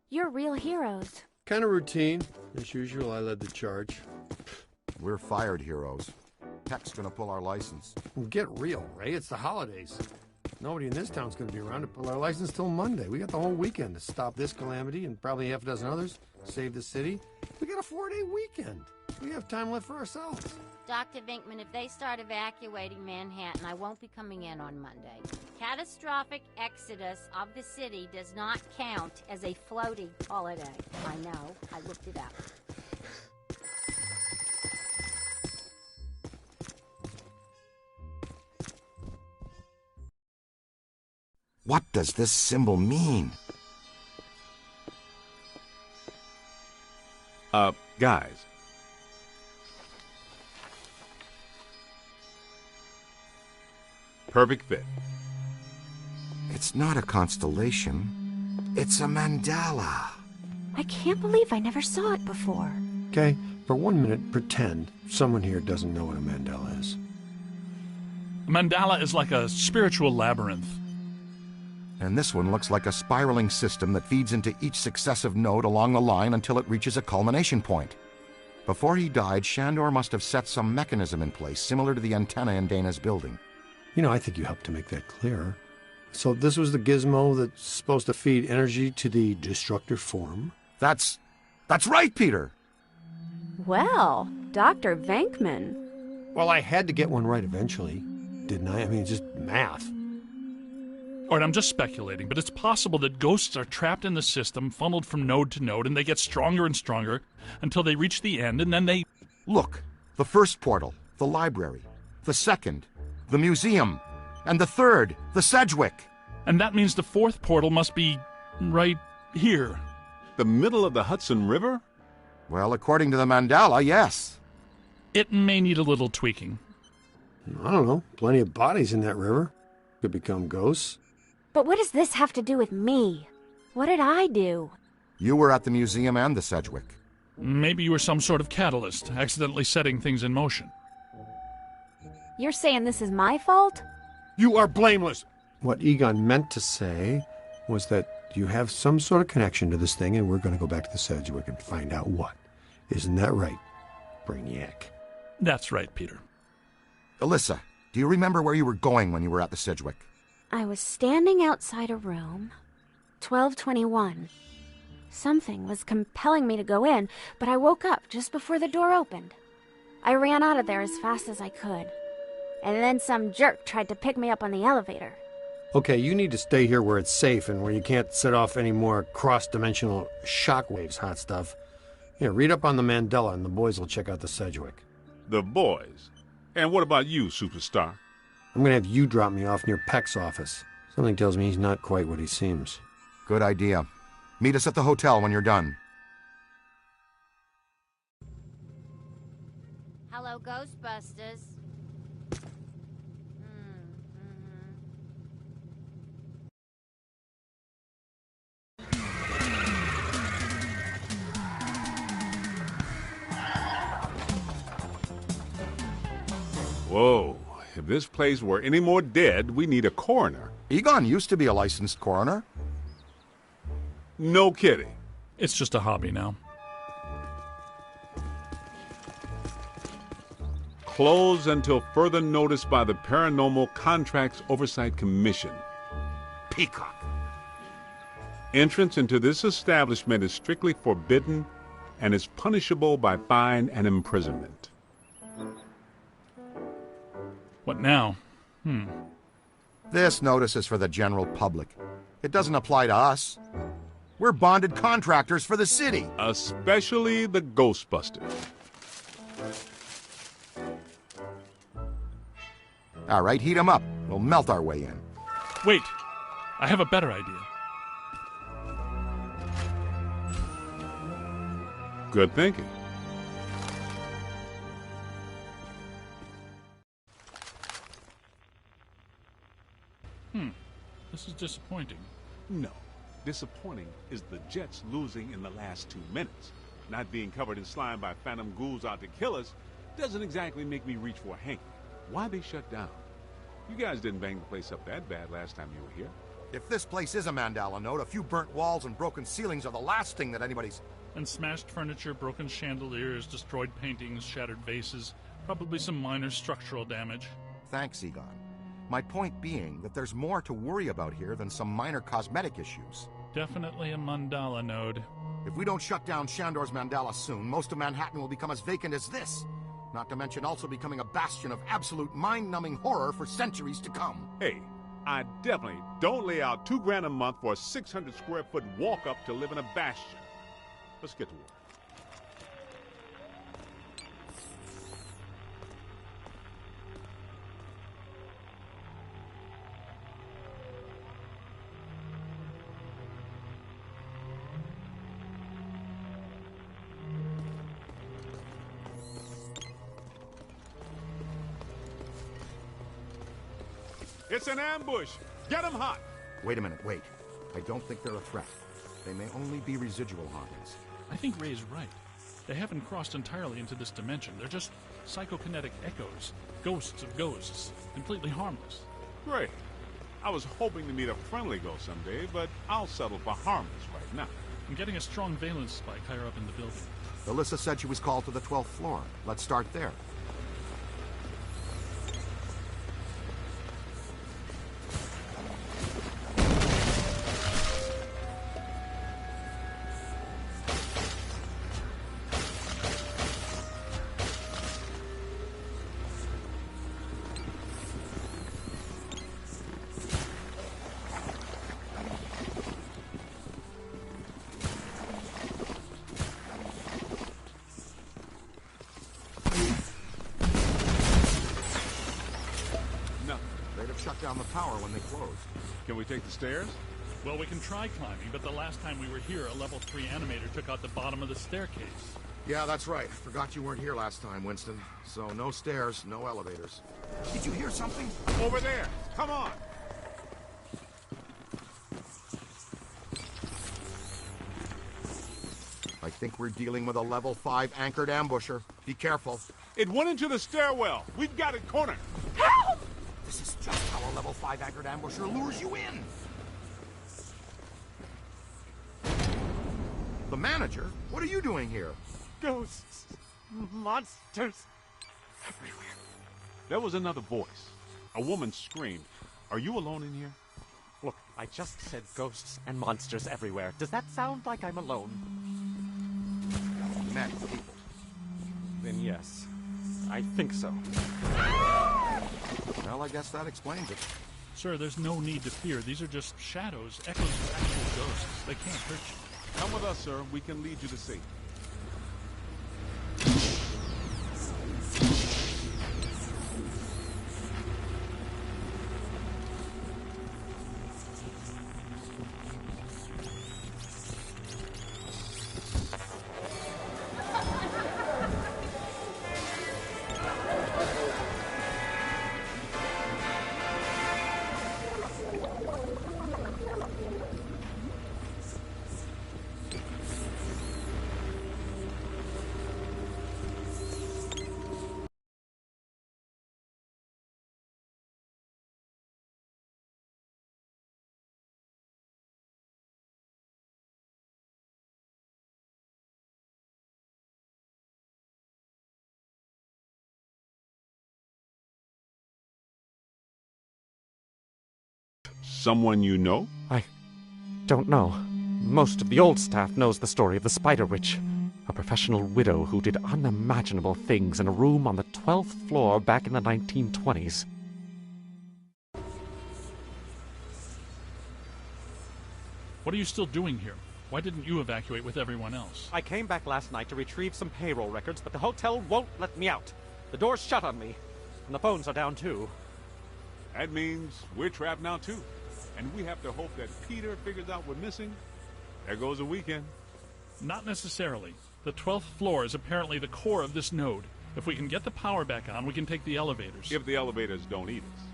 You're real heroes. Kind of routine. As usual, I led the charge. We're fired heroes. Peck's gonna pull our license. Get real, Ray. It's the holidays. Nobody in this town's gonna be around to pull our license till Monday. We got the whole weekend to stop this calamity and probably half a dozen others, save the city. We got a 4-day weekend. We have time left for ourselves. Dr. Vinkman, if they start evacuating Manhattan, I won't be coming in on Monday. Catastrophic exodus of the city does not count as a floating holiday. I know. I looked it up. What does this symbol mean? Guys. Perfect fit. It's not a constellation. It's a mandala. I can't believe I never saw it before. Okay, for 1 minute, pretend someone here doesn't know what a mandala is. A mandala is like a spiritual labyrinth. And this one looks like a spiraling system that feeds into each successive node along the line until it reaches a culmination point. Before he died, Shandor must have set some mechanism in place similar to the antenna in Dana's building. You know, I think you helped to make that clearer. So this was the gizmo that's supposed to feed energy to the destructor form? That's right, Peter! Well, Dr. Venkman. Well, I had to get one right eventually, didn't I? I mean, it's just math. All right, I'm just speculating, but it's possible that ghosts are trapped in the system, funneled from node to node, and they get stronger and stronger until they reach the end, and then they... Look, the first portal, the library. The second, the museum. And the third, the Sedgwick. And that means the fourth portal must be right here. The middle of the Hudson River? Well, according to the mandala, yes. It may need a little tweaking. I don't know. Plenty of bodies in that river. Could become ghosts. But what does this have to do with me? What did I do? You were at the museum and the Sedgwick. Maybe you were some sort of catalyst, accidentally setting things in motion. You're saying this is my fault? You are blameless! What Egon meant to say was that you have some sort of connection to this thing, and we're going to go back to the Sedgwick and find out what. Isn't that right, Brainiac? That's right, Peter. Alyssa, do you remember where you were going when you were at the Sedgwick? I was standing outside a room, 1221. Something was compelling me to go in, but I woke up just before the door opened. I ran out of there as fast as I could. And then some jerk tried to pick me up on the elevator. Okay, you need to stay here where it's safe and where you can't set off any more cross-dimensional shockwaves, hot stuff. Yeah, read up on the Mandela and the boys will check out the Sedgwick. The boys? And what about you, superstar? I'm going to have you drop me off near Peck's office. Something tells me he's not quite what he seems. Good idea. Meet us at the hotel when you're done. Hello, Ghostbusters. Whoa. If this place were any more dead, we need a coroner. Egon used to be a licensed coroner. No kidding. It's just a hobby now. Closed until further notice by the Paranormal Contracts Oversight Commission. Peacock. Entrance into this establishment is strictly forbidden and is punishable by fine and imprisonment. What now? This notice is for the general public. It doesn't apply to us. We're bonded contractors for the city. Especially the Ghostbusters. All right, heat 'em up. We'll melt our way in. Wait, I have a better idea. Good thinking. This is disappointing. No. Disappointing is the Jets losing in the last 2 minutes. Not being covered in slime by phantom ghouls out to kill us doesn't exactly make me reach for a hanky. Why they shut down? You guys didn't bang the place up that bad last time you were here. If this place is a Mandala node, a few burnt walls and broken ceilings are the last thing that anybody's... And smashed furniture, broken chandeliers, destroyed paintings, shattered vases, probably some minor structural damage. Thanks, Egon. My point being that there's more to worry about here than some minor cosmetic issues. Definitely a mandala node. If we don't shut down Shandor's Mandala soon, most of Manhattan will become as vacant as this. Not to mention also becoming a bastion of absolute mind-numbing horror for centuries to come. Hey, I definitely don't lay out $2,000 a month for a 600 square foot walk-up to live in a bastion. Let's get to work. It's an ambush! Get 'em hot! Wait a minute, wait. I don't think they're a threat. They may only be residual hauntings. I think Ray's right. They haven't crossed entirely into this dimension. They're just psychokinetic echoes. Ghosts of ghosts. Completely harmless. Great. I was hoping to meet a friendly ghost someday, but I'll settle for harmless right now. I'm getting a strong valence spike higher up in the building. Alyssa said she was called to the 12th floor. Let's start there. Shut down the power when they closed. Can we take the stairs? Well, we can try climbing, but the last time we were here, a level 3 animator took out the bottom of the staircase. Yeah, that's right. Forgot you weren't here last time, Winston. So no stairs, no elevators. Did you hear something? Over there! Come on! I think we're dealing with a level 5 anchored ambusher. Be careful. It went into the stairwell. We've got it cornered. Help! This is just how a level 5 anchored ambusher lures you in. The manager? What are you doing here? Ghosts. Monsters. Everywhere. There was another voice. A woman screamed. Are you alone in here? Look, I just said ghosts and monsters everywhere. Does that sound like I'm alone? Met people. Then yes. I think so. Well, I guess that explains it. Sir, there's no need to fear. These are just shadows, echoes of actual ghosts. They can't hurt you. Come with us, sir. We can lead you to safety. Someone you know? I don't know. Most of the old staff knows the story of the Spider Witch, a professional widow who did unimaginable things in a room on the 12th floor back in the 1920s. What are you still doing here? Why didn't you evacuate with everyone else? I came back last night to retrieve some payroll records, but the hotel won't let me out. The door's shut on me, and the phones are down too. That means we're trapped now, too. And we have to hope that Peter figures out we're missing. There goes a weekend. Not necessarily. The 12th floor is apparently the core of this node. If we can get the power back on, we can take the elevators. If the elevators don't eat us.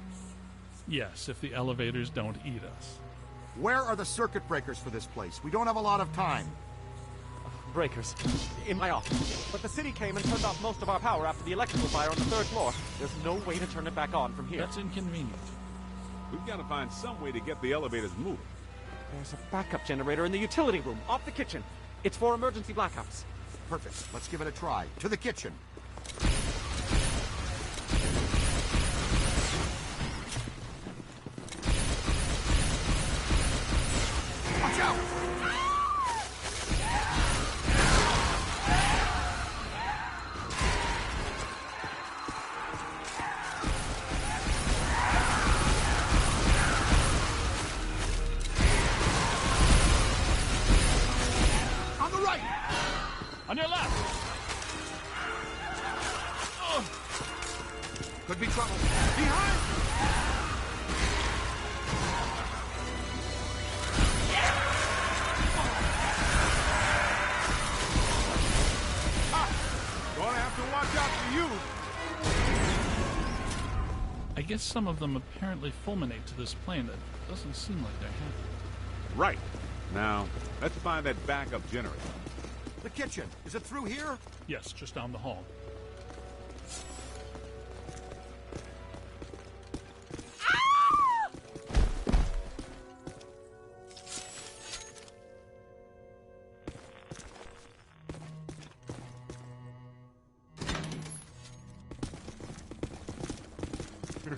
Yes, if the elevators don't eat us. Where are the circuit breakers for this place? We don't have a lot of time. Breakers. In my office. But the city came and turned off most of our power after the electrical fire on the 3rd floor. There's no way to turn it back on from here. That's inconvenient. We've got to find some way to get the elevators moving. There's a backup generator in the utility room, off the kitchen. It's for emergency blackouts. Perfect. Let's give it a try. To the kitchen. Watch out! On the right! On your left! Could be trouble. Behind! Gonna have to watch out for you. I guess some of them apparently fulminate to this plane. That doesn't seem like they're happy. Right. Now, let's find that backup generator. The kitchen. Is it through here? Yes, just down the hall.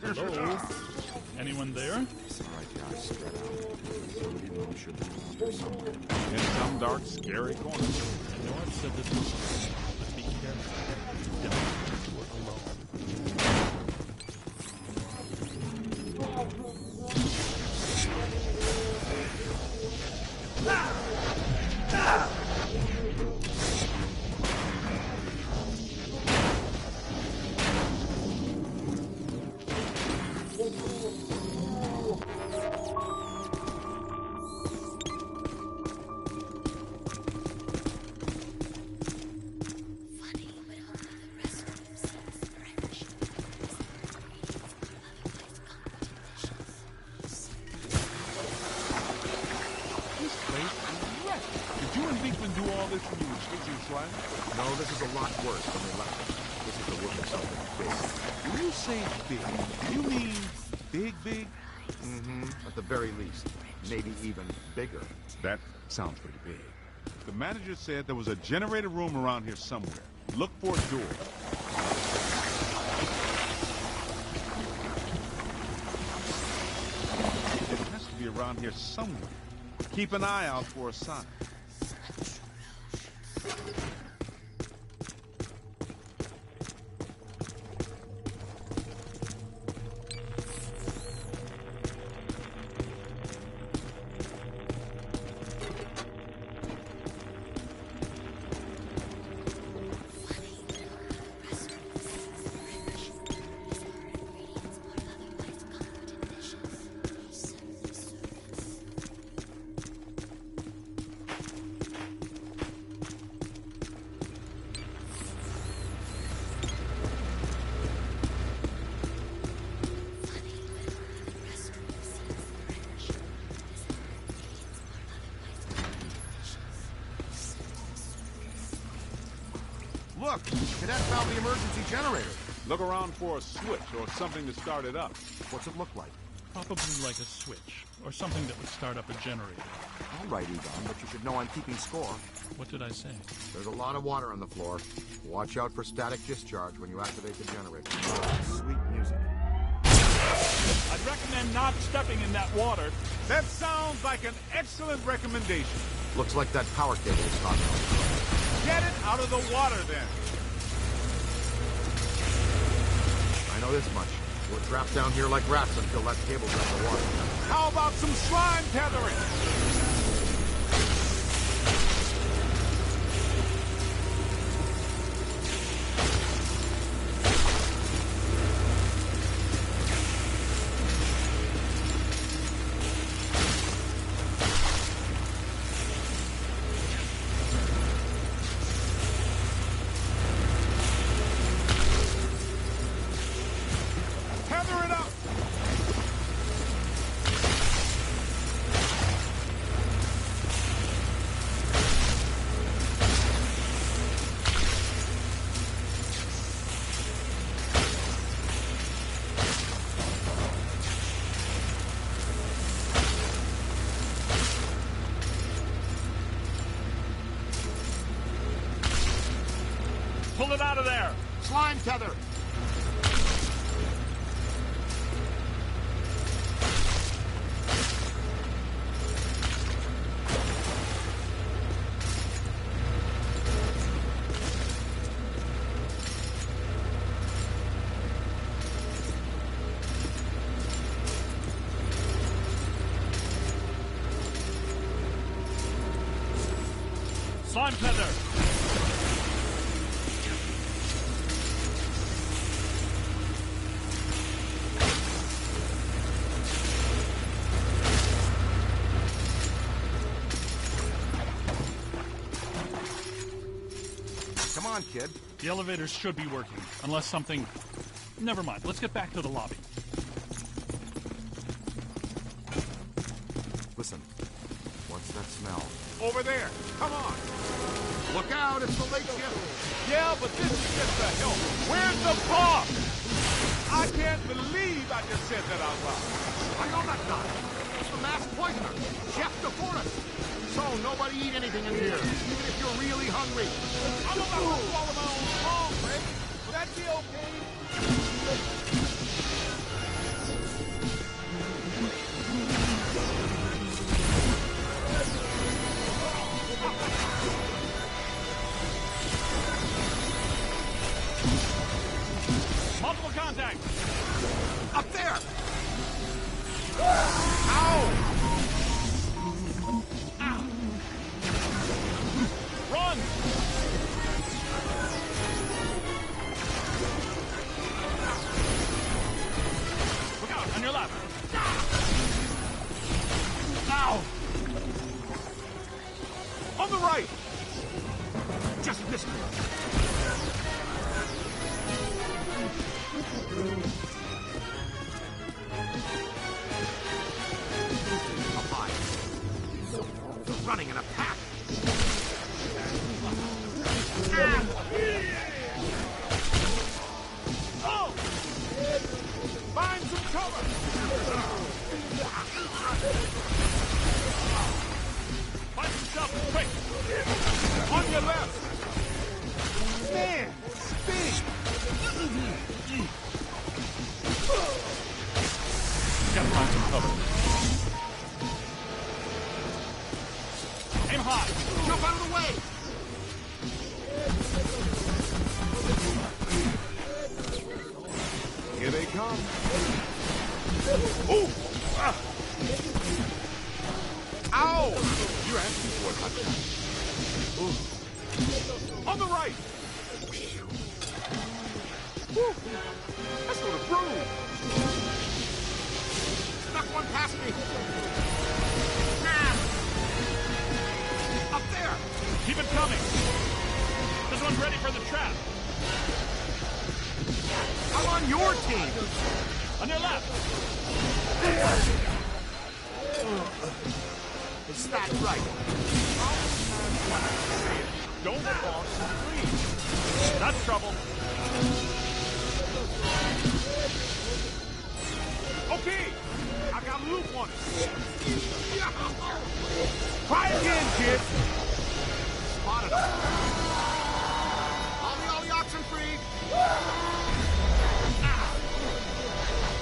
Hello? Anyone there? In some dark, scary corner. I know I've said this before, but be careful. Don't do it alone. Did you and Beekman do all this when you were chasing Slime? No, this is a lot worse than we left it. This is the work of something big. When you say big, do you mean big? Mm-hmm. At the very least. Maybe even bigger. That sounds pretty big. The manager said there was a generator room around here somewhere. Look for a door. It has to be around here somewhere. Keep an eye out for a sign. Look! Cadet found the emergency generator. Look around for a switch or something to start it up. What's it look like? Probably like a switch, or something that would start up a generator. All right, Egon, but you should know I'm keeping score. What did I say? There's a lot of water on the floor. Watch out for static discharge when you activate the generator. Sweet music. I'd recommend not stepping in that water. That sounds like an excellent recommendation. Looks like that power cable is not out. Get it out of the water, then. I know this much. We're trapped down here like rats until that cable's out of the water. How about some slime tethering? Tether it up! it out of there! Slime tether! Slime tether! Come on, kid. The elevators should be working, unless something... Never mind, let's get back to the lobby. Listen, what's that smell? Over there. Come on. Look out, it's the late shift. Yeah, but this is just the help. Where's the boss? I can't believe I just said that out loud. I know that guy. It's the masked poisoner, Chef DeForest. So nobody eat anything in here, even if you're really hungry. I'm about to swallow my own tongue, Rick. Will that be okay? Multiple contact! Up there! Ow! Run! Look out, on your left! Ow! On the right! Just missed me. They're running in a pack. Oh! Find some cover! Find some shelter, quick! On your left! Man, speed! Gotta find some cover. Aim high! Jump out of the way! Here they come. Ooh! Ah. Ow! You're asking for it, Hudson. Ooh. On the right! Whew. That's not a broom! Snuck one past me. Ah. Up there! Keep it coming! This one's ready for the trap! I'm on your team! On your left! Is that right? Don't cross the street! That's trouble! Okay! I got a loop on it! Try again, kid! Spotted him. All the oxen free!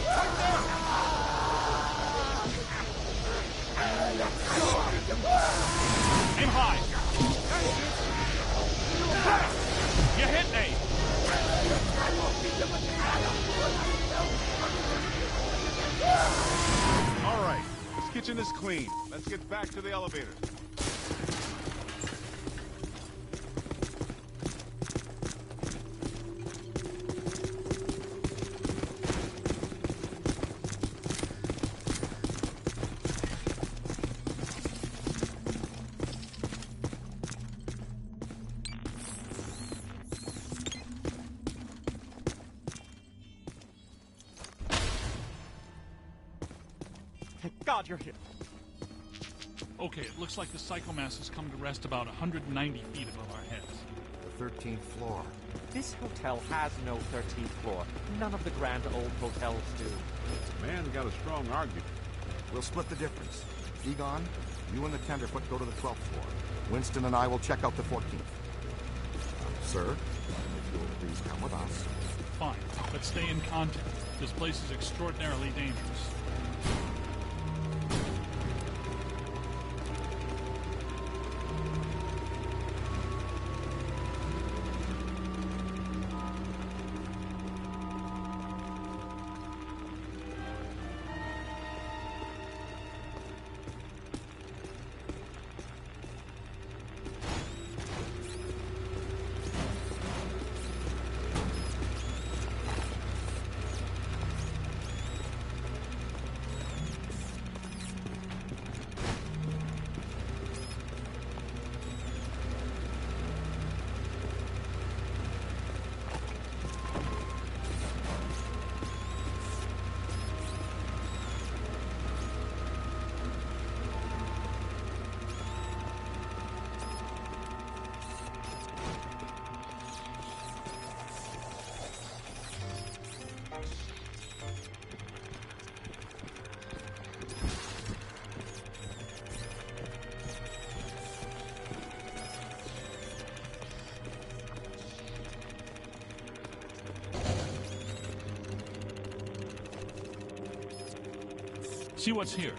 Right there! Aim high! You hit me! All right, this kitchen is clean. Let's get back to the elevator. Thank God you're here. Okay, it looks like the psychomass has come to rest about 190 feet above our heads. The 13th floor. This hotel has no 13th floor. None of the grand old hotels do. Man's got a strong argument. We'll split the difference. Egon, you and the tenderfoot go to the 12th floor. Winston and I will check out the 14th. Sir? If you'll please come with us. Fine, but stay in contact. This place is extraordinarily dangerous. See what's here.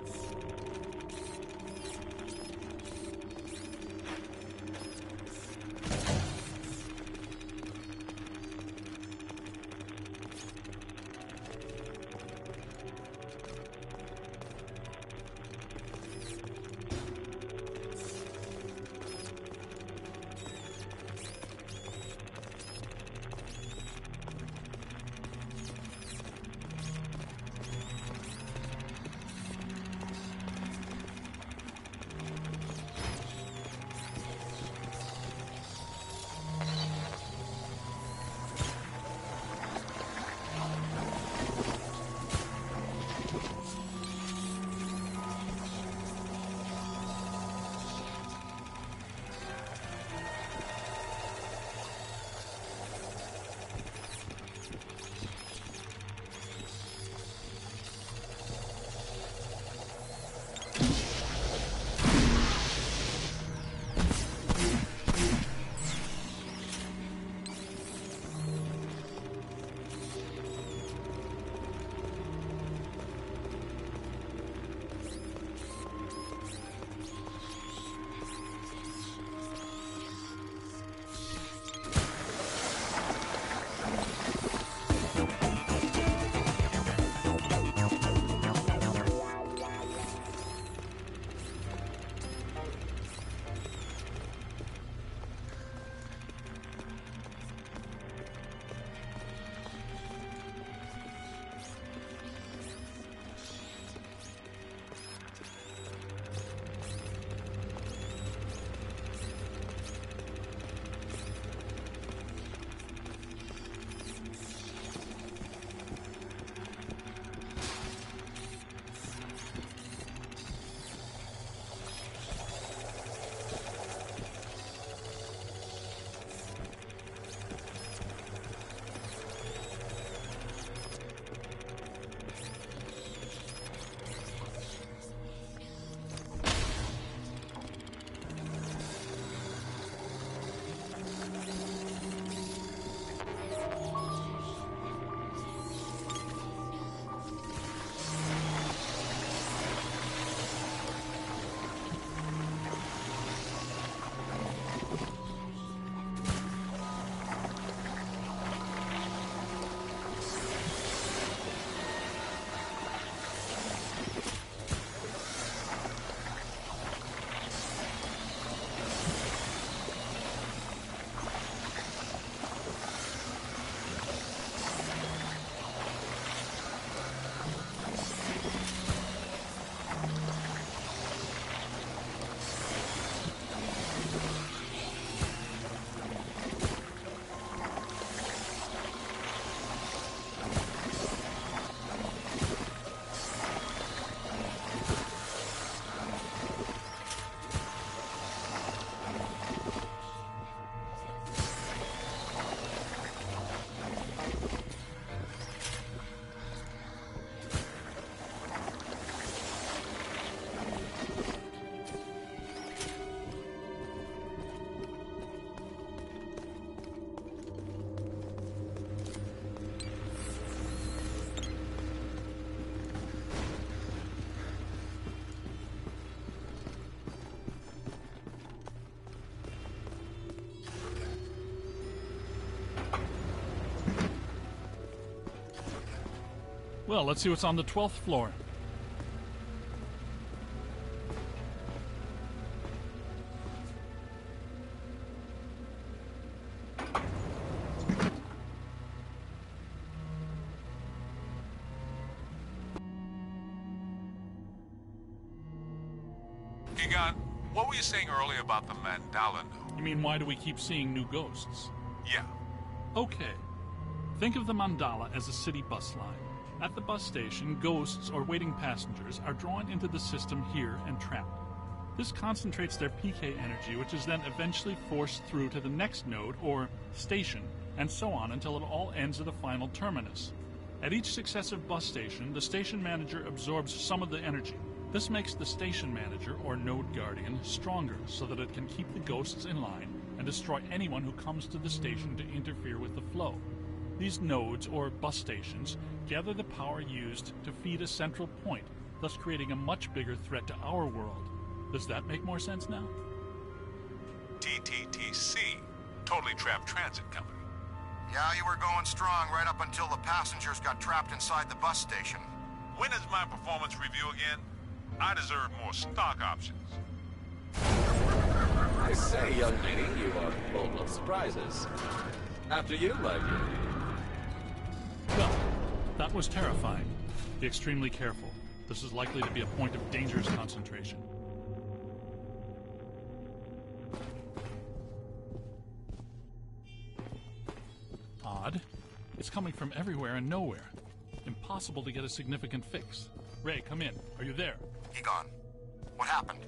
Well, let's see what's on the 12th floor. Egon, what were you saying earlier about the mandala node? You mean, why do we keep seeing new ghosts? Yeah. Okay. Think of the mandala as a city bus line. At the bus station, ghosts or waiting passengers are drawn into the system here and trapped. This concentrates their PK energy, which is then eventually forced through to the next node or station, and so on until it all ends at the final terminus. At each successive bus station, the station manager absorbs some of the energy. This makes the station manager or node guardian stronger so that it can keep the ghosts in line and destroy anyone who comes to the station to interfere with the flow. These nodes, or bus stations, gather the power used to feed a central point, thus creating a much bigger threat to our world. Does that make more sense now? TTTC, Totally Trapped Transit Company. Yeah, you were going strong right up until the passengers got trapped inside the bus station. When is my performance review again? I deserve more stock options. I say, young lady, you are full of surprises. After you, my dear. Well, that was terrifying. Be extremely careful. This is likely to be a point of dangerous concentration. Odd. It's coming from everywhere and nowhere. Impossible to get a significant fix. Ray, come in. Are you there? Egon, what happened?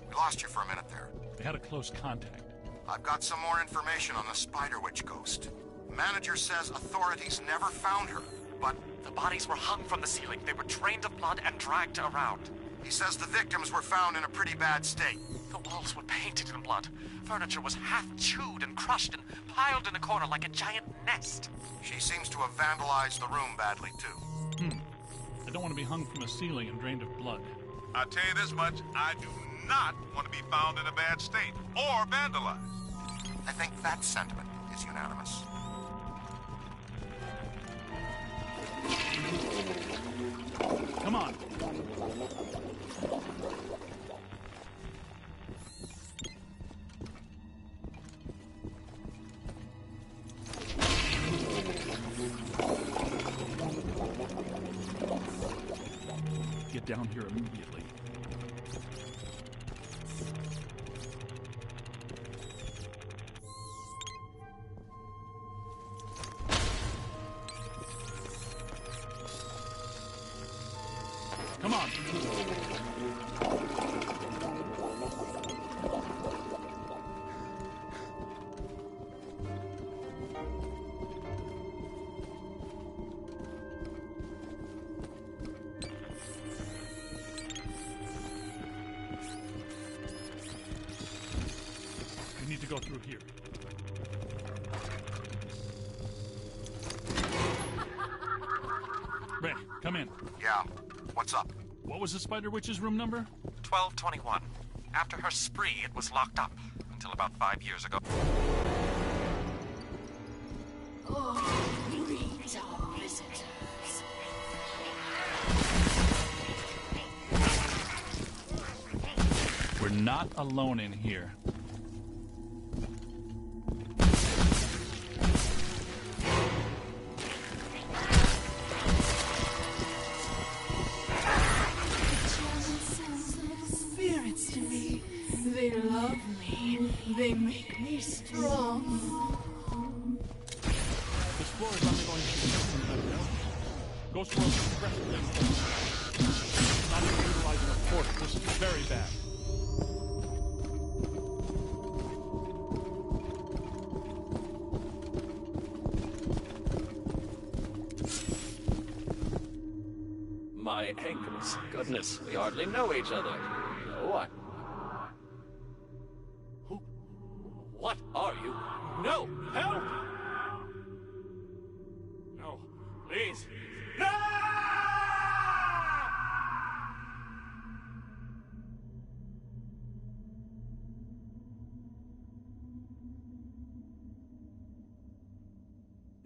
We lost you for a minute there. We had a close contact. I've got some more information on the Spider Witch ghost. The manager says authorities never found her, but The bodies were hung from the ceiling. They were drained of blood and dragged around. he says the victims were found in a pretty bad state. The walls were painted in blood. Furniture was half chewed and crushed and piled in a corner like a giant nest. She seems to have vandalized the room badly, too. I don't want to be hung from a ceiling and drained of blood. I'll tell you this much, I do not want to be found in a bad state or vandalized. I think that sentiment is unanimous. Come on. Get down here immediately. Come on. We need to go through here. Ray, come in. Yeah, what's up? What was the Spider Witch's room number? 1221. After her spree, it was locked up until about 5 years ago. Greet our visitors. We're not alone in here. Spirits to me. They love me. They make me strong. This floor is undergoing construction right now. Ghost World is aggressively not even utilizing a force. This is very bad. My ankles. Goodness, we hardly know each other. What? Who? What are you? No! Help! No. Please. No!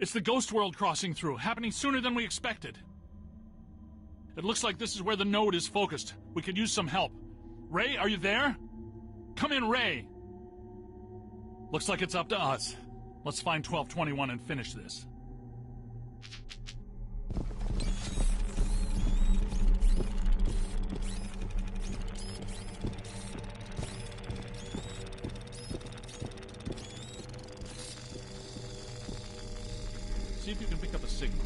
It's the Ghost World crossing through, happening sooner than we expected. It looks like this is where the node is focused. We could use some help. Ray, are you there? Come in, Ray! Looks like it's up to us. Let's find 1221 and finish this. See if you can pick up a signal.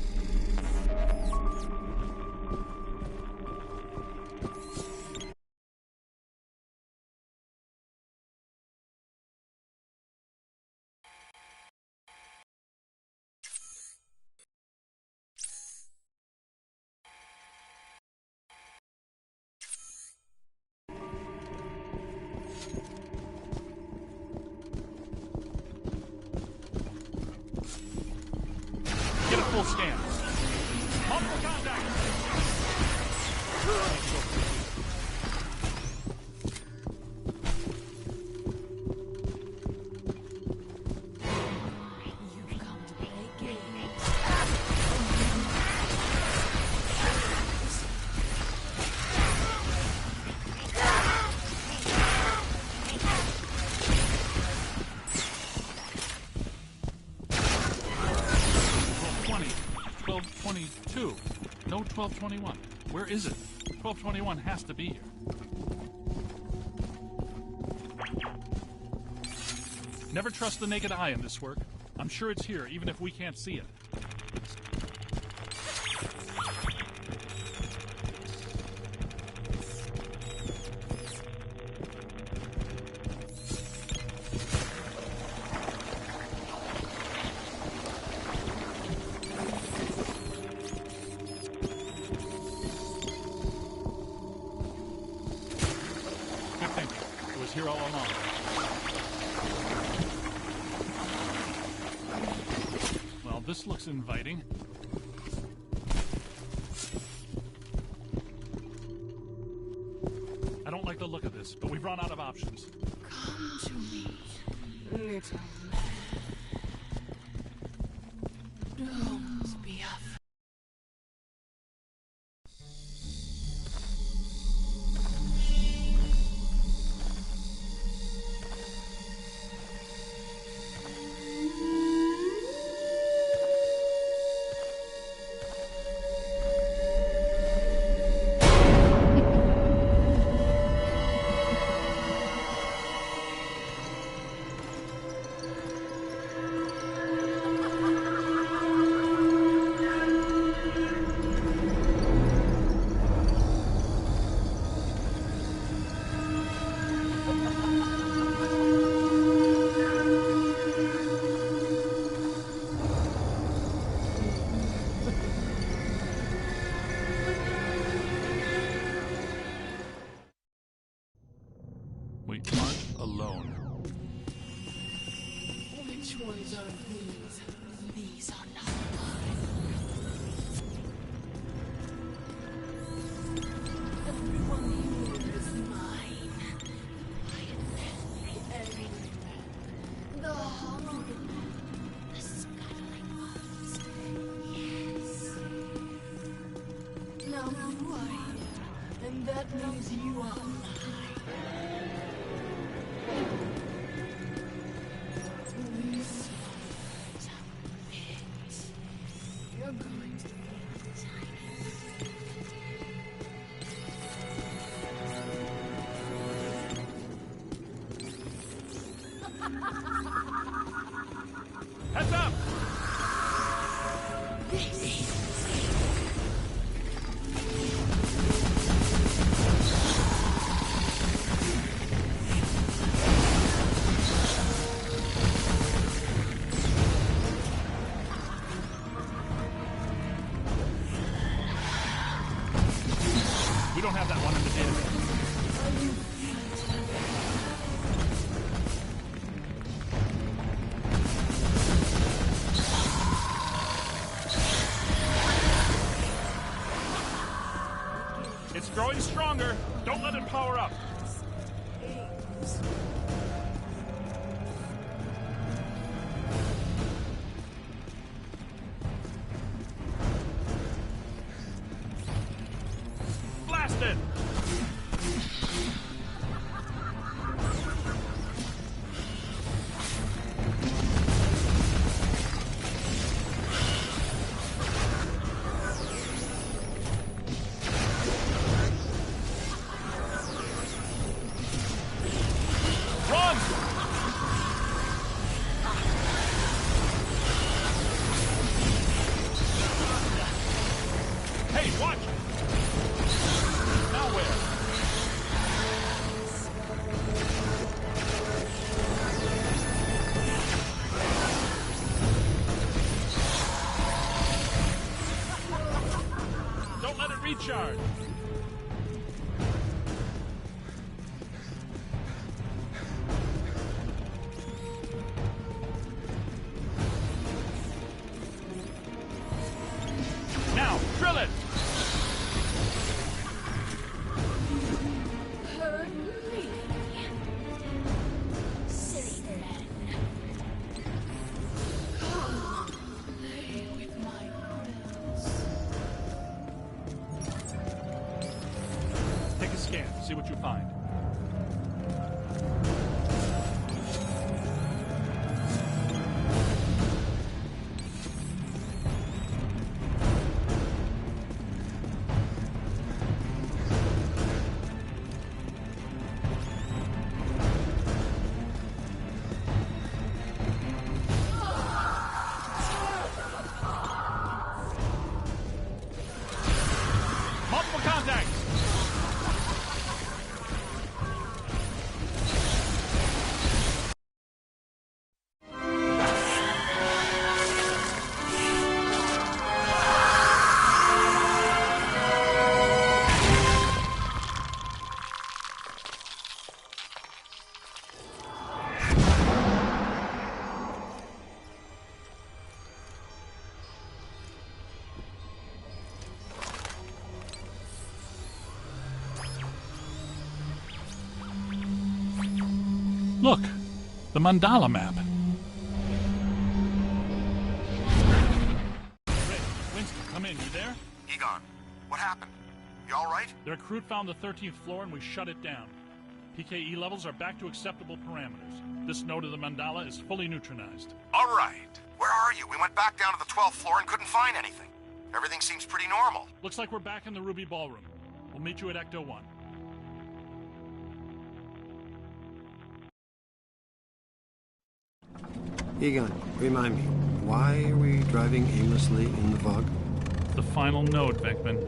Get a full scan. Multiple contact. You've come to play games. No 1221. Where is it? 1221 has to be here. Never trust the naked eye in this work. I'm sure it's here, even if we can't see it. Good thinking. It was here all along. Well, this looks inviting. I don't like the look of this, but we've run out of options. Come to me, little man. Don't be afraid. We aren't alone. Which ones are these? These are not mine. Everyone here is mine. Everywhere. The hollow, the scuttling ones. Yes. Now you are here, and that means you are mine. These ones are big. You're going to be tiny. Heads up! We don't have that one in the database. It's growing stronger. Don't let it power up. Ready, charge! Now, drill it! Hurry. Silly men. Come, play with my friends. Take a scan, see what you find. Multiple contacts! Look, the mandala map. Ray, Winston, come in. You there? Egon, what happened? You all right? Their crew found the 13th floor and we shut it down. PKE levels are back to acceptable parameters. This node of the mandala is fully neutronized. All right. Where are you? We went back down to the 12th floor and couldn't find anything. Everything seems pretty normal. Looks like we're back in the Ruby Ballroom. We'll meet you at Ecto 1. Egon, remind me, why are we driving aimlessly in the fog? The final node, Venkman.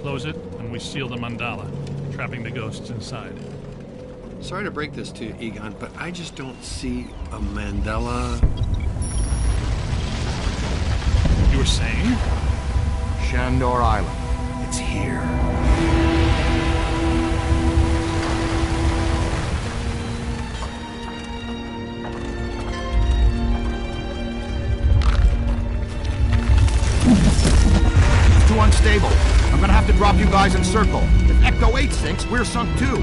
Close it, and we seal the mandala, trapping the ghosts inside. Sorry to break this to you, Egon, but I just don't see a mandala. You were saying? Shandor Island. It's here. Too unstable. I'm gonna have to drop you guys in circle. If Ecto 8 sinks, we're sunk too.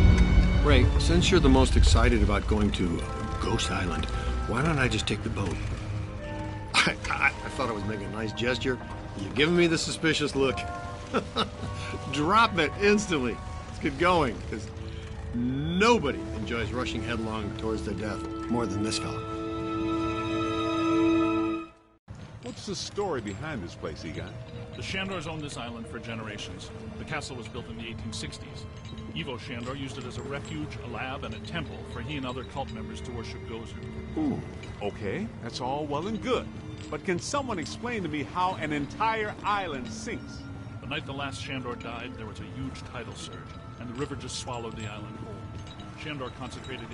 Ray, since you're the most excited about going to Ghost Island, why don't I just take the boat? I thought I was making a nice gesture. You're giving me the suspicious look. Drop it instantly. Let's get going, because nobody enjoys rushing headlong towards their death more than this fella. What's the story behind this place, Egon? The Shandors owned this island for generations. The castle was built in the 1860s. Ivo Shandor used it as a refuge, a lab, and a temple for he and other cult members to worship Gozer. Ooh, okay, that's all well and good. But can someone explain to me how an entire island sinks? The night the last Shandor died, there was a huge tidal surge, and the river just swallowed the island whole. Shandor concentrated